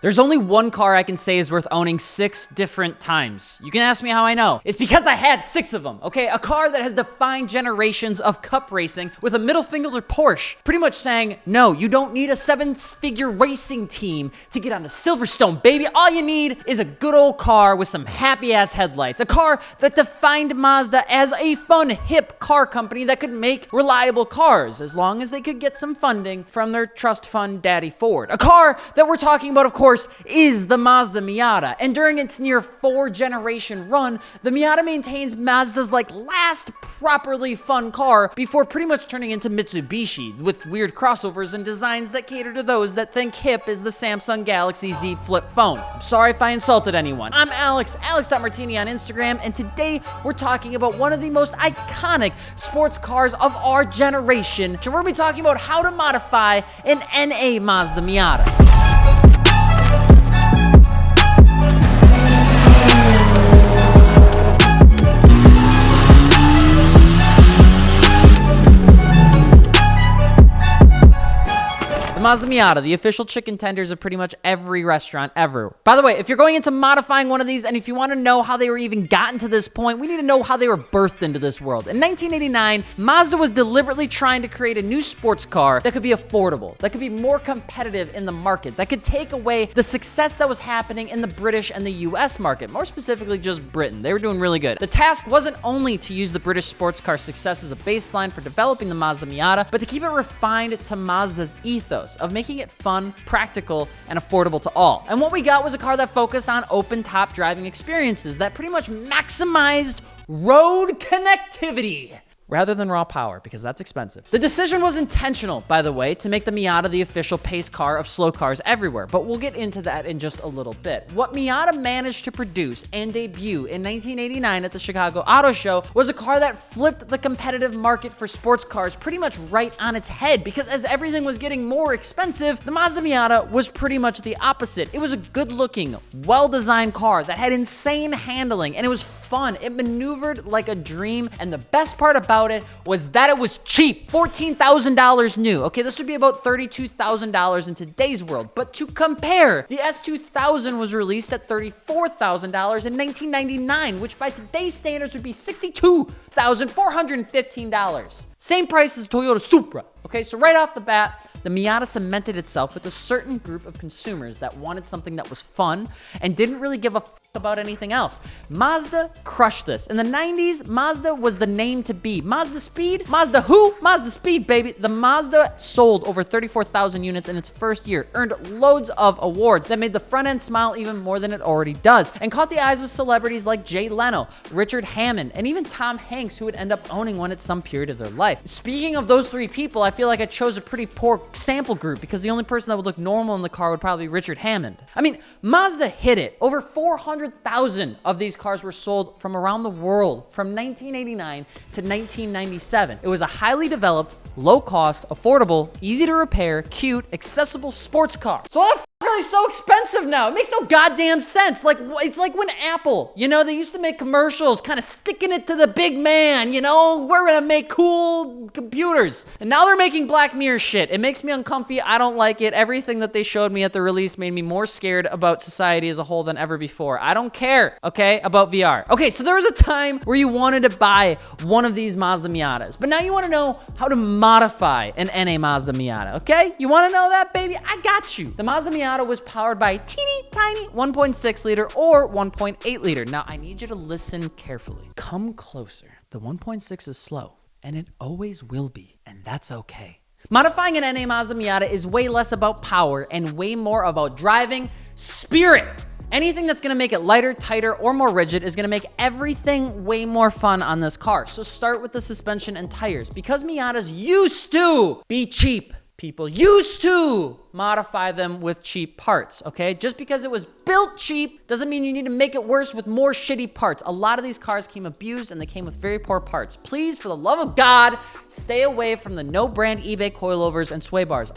There's only one car I can say is worth owning 6 different times. You can ask me how I know. It's because I had 6 of them, okay? A car that has defined generations of cup racing with a middle finger to Porsche. Pretty much saying, no, you don't need a 7-figure racing team to get onto Silverstone, baby. All you need is a good old car with some happy-ass headlights. A car that defined Mazda as a fun, hip car company that could make reliable cars as long as they could get some funding from their trust fund daddy Ford. A car that we're talking about, of course, is the Mazda Miata. And during its near 4-generation run, the Miata maintains Mazda's last properly fun car before pretty much turning into Mitsubishi with weird crossovers and designs that cater to those that think hip is the Samsung Galaxy Z flip phone. I'm sorry if I insulted anyone. I'm Alex.Martini on Instagram, and today we're talking about one of the most iconic sports cars of our generation. So we're gonna be talking about how to modify an NA Mazda Miata. Mazda Miata, the official chicken tenders of pretty much every restaurant ever. By the way, if you're going into modifying one of these, and if you want to know how they were even gotten to this point, we need to know how they were birthed into this world. In 1989, Mazda was deliberately trying to create a new sports car that could be affordable, that could be more competitive in the market, that could take away the success that was happening in the British and the US market, more specifically just Britain. They were doing really good. The task wasn't only to use the British sports car success as a baseline for developing the Mazda Miata, but to keep it refined to Mazda's ethos of making it fun, practical, and affordable to all. And what we got was a car that focused on open-top driving experiences that pretty much maximized road connectivity rather than raw power, because that's expensive. The decision was intentional, by the way, to make the Miata the official pace car of slow cars everywhere, but we'll get into that in just a little bit. What Miata managed to produce and debut in 1989 at the Chicago Auto Show was a car that flipped the competitive market for sports cars pretty much right on its head, because as everything was getting more expensive, the Mazda Miata was pretty much the opposite. It was a good-looking, well-designed car that had insane handling, and it was fun. It maneuvered like a dream, and the best part about it was that it was cheap. $14,000 new. Okay, this would be about $32,000 in today's world. But to compare, the S2000 was released at $34,000 in 1999, which by today's standards would be $62,415. Same price as Toyota Supra. Okay, so right off the bat, the Miata cemented itself with a certain group of consumers that wanted something that was fun and didn't really give a about anything else. Mazda crushed this. In the 90s, Mazda was the name to be. Mazda Speed? Mazda who? Mazda Speed, baby. The Mazda sold over 34,000 units in its first year, earned loads of awards that made the front end smile even more than it already does, and caught the eyes of celebrities like Jay Leno, Richard Hammond, and even Tom Hanks, who would end up owning one at some period of their life. Speaking of those 3 people, I feel like I chose a pretty poor sample group, because the only person that would look normal in the car would probably be Richard Hammond. I mean, Mazda hit it. Over 400,000 of these cars were sold from around the world from 1989 to 1997. It was a highly developed, low-cost, affordable, easy to repair, cute, accessible sports car. So why the f are they so expensive now? It makes no goddamn sense. It's like when Apple, they used to make commercials kind of sticking it to the big man, we're gonna make cool computers. And now they're making Black Mirror shit. It makes me uncomfy. I don't like it. Everything that they showed me at the release made me more scared about society as a whole than ever before. I don't care, okay, about VR. Okay, so there was a time where you wanted to buy one of these Mazda Miatas, but now you want to know how to modify an NA Mazda Miata, okay? You want to know that, baby? I got you. The Mazda Miata was powered by a teeny tiny 1.6 liter or 1.8 liter. Now, I need you to listen carefully. Come closer. The 1.6 is slow, and it always will be, and that's okay. Modifying an NA Mazda Miata is way less about power and way more about driving spirit. Anything that's gonna make it lighter, tighter, or more rigid is gonna make everything way more fun on this car. So start with the suspension and tires. Because Miatas used to be cheap, people used to modify them with cheap parts, okay? Just because it was built cheap doesn't mean you need to make it worse with more shitty parts. A lot of these cars came abused and they came with very poor parts. Please, for the love of God, stay away from the no-brand eBay coilovers and sway bars.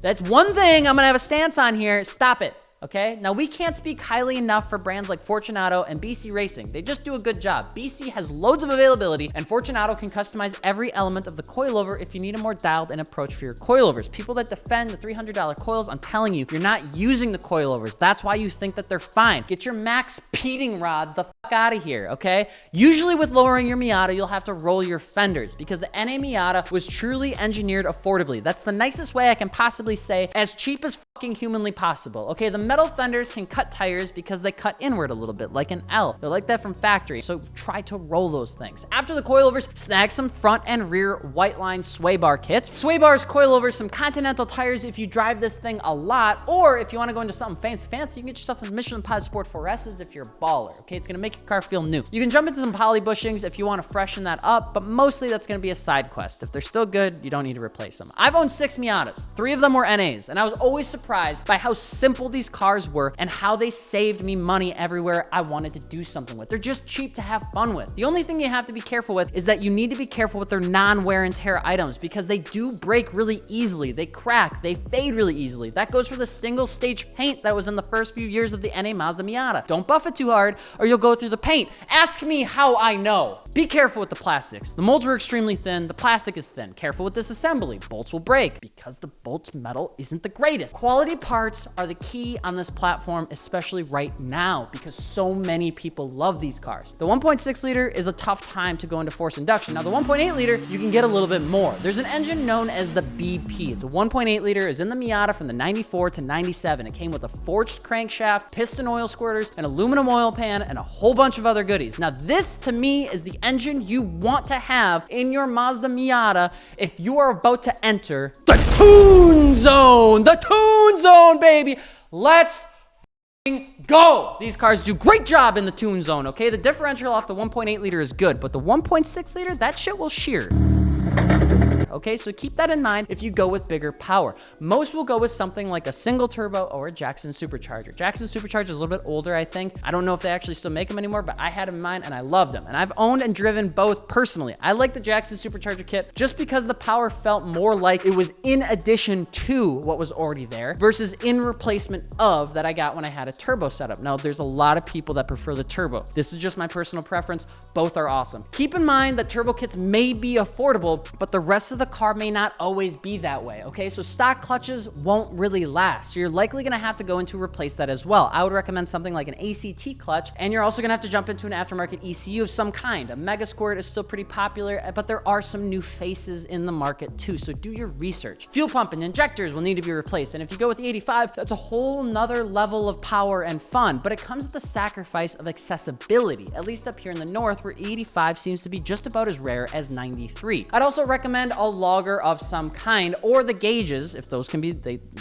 That's one thing I'm gonna have a stance on here. Stop it. okay? Now, we can't speak highly enough for brands like Fortunato and BC Racing. They just do a good job. BC has loads of availability, and Fortunato can customize every element of the coilover if you need a more dialed-in approach for your coilovers. People that defend the $300 coils, I'm telling you, you're not using the coilovers. That's why you think that they're fine. Get your max peating rods the fuck out of here, okay? Usually with lowering your Miata, you'll have to roll your fenders because the NA Miata was truly engineered affordably. That's the nicest way I can possibly say, as cheap as fucking humanly possible, okay? The metal fenders can cut tires because they cut inward a little bit, like an L. They're like that from factory, so try to roll those things. After the coilovers, snag some front and rear white line sway bar kits. Sway bars, coilovers, some Continental tires if you drive this thing a lot, or if you want to go into something fancy, you can get yourself a Michelin Pod Sport 4S's if you're a baller, okay? It's gonna make your car feel new. You can jump into some poly bushings if you want to freshen that up, but mostly that's gonna be a side quest. If they're still good, you don't need to replace them. I've owned 6 Miatas. 3 of them were NAs, and I was always surprised by how simple these cars were and how they saved me money everywhere I wanted to do something with. They're just cheap to have fun with. The only thing you have to be careful with is that you need to be careful with their non-wear and tear items because they do break really easily. They crack, they fade really easily. That goes for the single stage paint that was in the first few years of the NA Mazda Miata. Don't buff it too hard or you'll go through the paint. Ask me how I know. Be careful with the plastics. The molds were extremely thin, the plastic is thin. Careful with disassembly. Bolts will break because the bolt's metal isn't the greatest. Quality parts are the key on this platform, especially right now, because so many people love these cars. The 1.6 liter is a tough time to go into forced induction. Now the 1.8 liter, you can get a little bit more. There's an engine known as the BP. The 1.8 liter is in the Miata from the 94 to 97. It came with a forged crankshaft, piston oil squirters, an aluminum oil pan, and a whole bunch of other goodies. Now this, to me, is the engine you want to have in your Mazda Miata if you are about to enter the tune zone. The tune zone, baby. Let's go. These cars do great job in the tune zone, okay? The differential off the 1.8 liter is good, but the 1.6 liter, that shit will shear. Okay, so keep that in mind if you go with bigger power. Most will go with something like a single turbo or a Jackson supercharger. Jackson supercharger is a little bit older, I think. I don't know if they actually still make them anymore, but I had them in mine and I loved them. And I've owned and driven both personally. I like the Jackson supercharger kit just because the power felt more like it was in addition to what was already there versus in replacement of that I got when I had a turbo setup. Now, there's a lot of people that prefer the turbo. This is just my personal preference. Both are awesome. Keep in mind that turbo kits may be affordable, but the rest of the car may not always be that way, okay? So stock clutches won't really last. So you're likely gonna have to go into replace that as well. I would recommend something like an ACT clutch, and you're also gonna have to jump into an aftermarket ECU of some kind. A Mega Squirt is still pretty popular, but there are some new faces in the market too, so do your research. Fuel pump and injectors will need to be replaced, and if you go with the 85, that's a whole nother level of power and fun, but it comes at the sacrifice of accessibility, at least up here in the north, where 85 seems to be just about as rare as 93. I'd also recommend a logger of some kind, or the gauges, if those can be,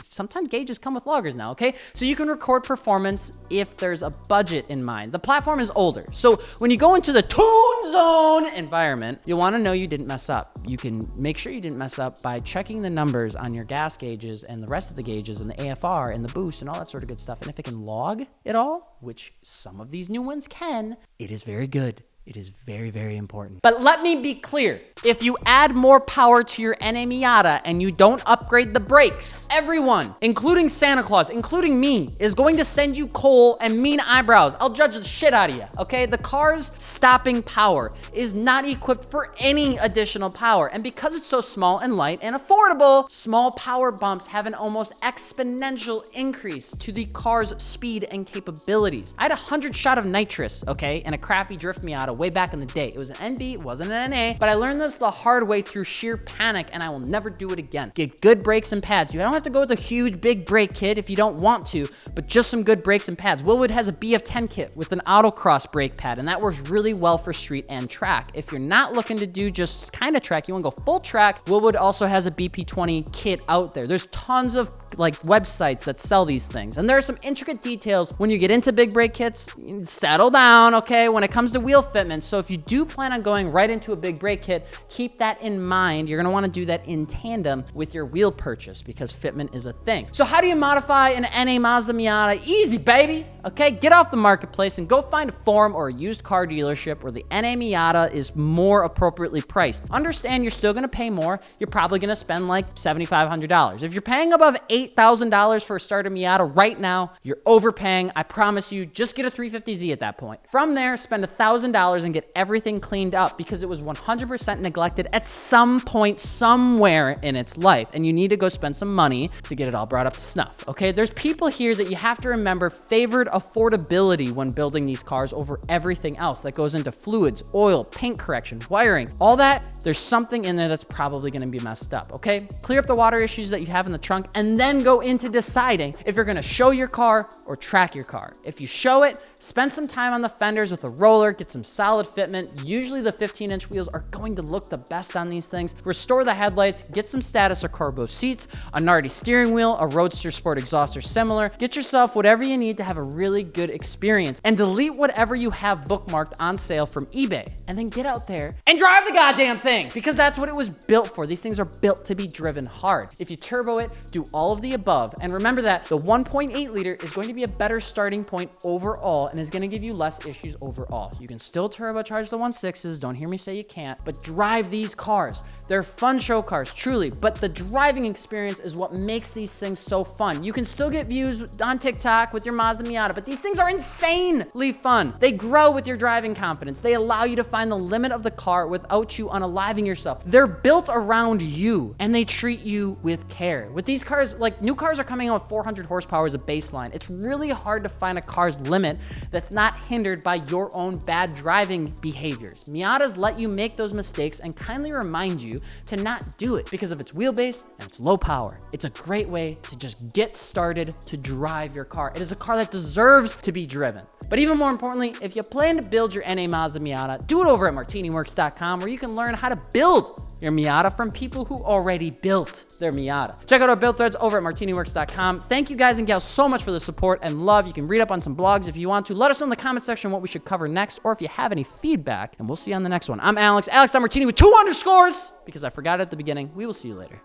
sometimes gauges come with loggers now, okay? So you can record performance if there's a budget in mind. The platform is older, so when you go into the tune zone environment, you'll wanna know you didn't mess up. You can make sure you didn't mess up by checking the numbers on your gas gauges and the rest of the gauges and the AFR and the boost and all that sort of good stuff. And if it can log it all, which some of these new ones can, it is very good. It is very, very important. But let me be clear. If you add more power to your NA Miata and you don't upgrade the brakes, everyone, including Santa Claus, including me, is going to send you coal and mean eyebrows. I'll judge the shit out of you, okay? The car's stopping power is not equipped for any additional power. And because it's so small and light and affordable, small power bumps have an almost exponential increase to the car's speed and capabilities. I had 100 shot of nitrous, okay, in a crappy drift Miata way back in the day. It was an NB, it wasn't an NA, but I learned this the hard way through sheer panic, and I will never do it again. Get good brakes and pads. You don't have to go with a huge big brake kit if you don't want to, but just some good brakes and pads. Willwood has a BF10 kit with an autocross brake pad, and that works really well for street and track. If you're not looking to do just kind of track, you want to go full track, Willwood also has a BP20 kit out there. There's tons of like websites that sell these things, and there are some intricate details when you get into big brake kits. Settle down, okay, when it comes to wheel fitment. So if you do plan on going right into a big brake kit, keep that in mind. You're gonna wanna do that in tandem with your wheel purchase because fitment is a thing. So how do you modify an NA Mazda Miata? Easy, baby. okay? Get off the marketplace and go find a forum or a used car dealership where the NA Miata is more appropriately priced. Understand you're still gonna pay more. You're probably gonna spend like $7,500. If you're paying above $8,000 for a starter Miata right now, you're overpaying. I promise you, just get a 350Z at that point. From there, spend $1,000 and get everything cleaned up because it was 100% neglected at some point somewhere in its life, and you need to go spend some money to get it all brought up to snuff, okay? There's people here that you have to remember favored affordability when building these cars over everything else that goes into fluids, oil, paint correction, wiring, all that. There's something in there that's probably gonna be messed up, okay? Clear up the water issues that you have in the trunk and then go into deciding if you're gonna show your car or track your car. If you show it, spend some time on the fenders with a roller, get some solid fitment. Usually the 15-inch wheels are going to look the best on these things. Restore the headlights, get some status or Corbo seats, a Nardi steering wheel, a Roadster Sport exhaust or similar. Get yourself whatever you need to have a really good experience and delete whatever you have bookmarked on sale from eBay. And then get out there and drive the goddamn thing, because that's what it was built for. These things are built to be driven hard. If you turbo it, do all of the above. And remember that the 1.8 liter is going to be a better starting point overall and is going to give you less issues overall. You can still turbocharge the 1.6s. Don't hear me say you can't, but drive these cars. They're fun show cars, truly, but the driving experience is what makes these things so fun. You can still get views on TikTok with your Mazda Miata, but these things are insanely fun. They grow with your driving confidence. They allow you to find the limit of the car without you unaliving yourself. They're built around you and they treat you with care. With these cars, like new cars are coming out with 400 horsepower as a baseline. It's really hard to find a car's limit that's not hindered by your own bad driving behaviors. Miatas let you make those mistakes and kindly remind you to not do it because of its wheelbase and its low power. It's a great way to just get started to drive your car. It is a car that deserves to be driven. But even more importantly, if you plan to build your NA Mazda Miata, do it over at martiniworks.com, where you can learn how to build your Miata from people who already built their Miata. Check out our build threads over at martiniworks.com. Thank you guys and gals so much for the support and love. You can read up on some blogs if you want to. Let us know in the comment section what we should cover next, or if you have any feedback, and we'll see you on the next one. I'm Alex Martini with 2 underscores, because I forgot it at the beginning. We will see you later.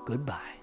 Goodbye.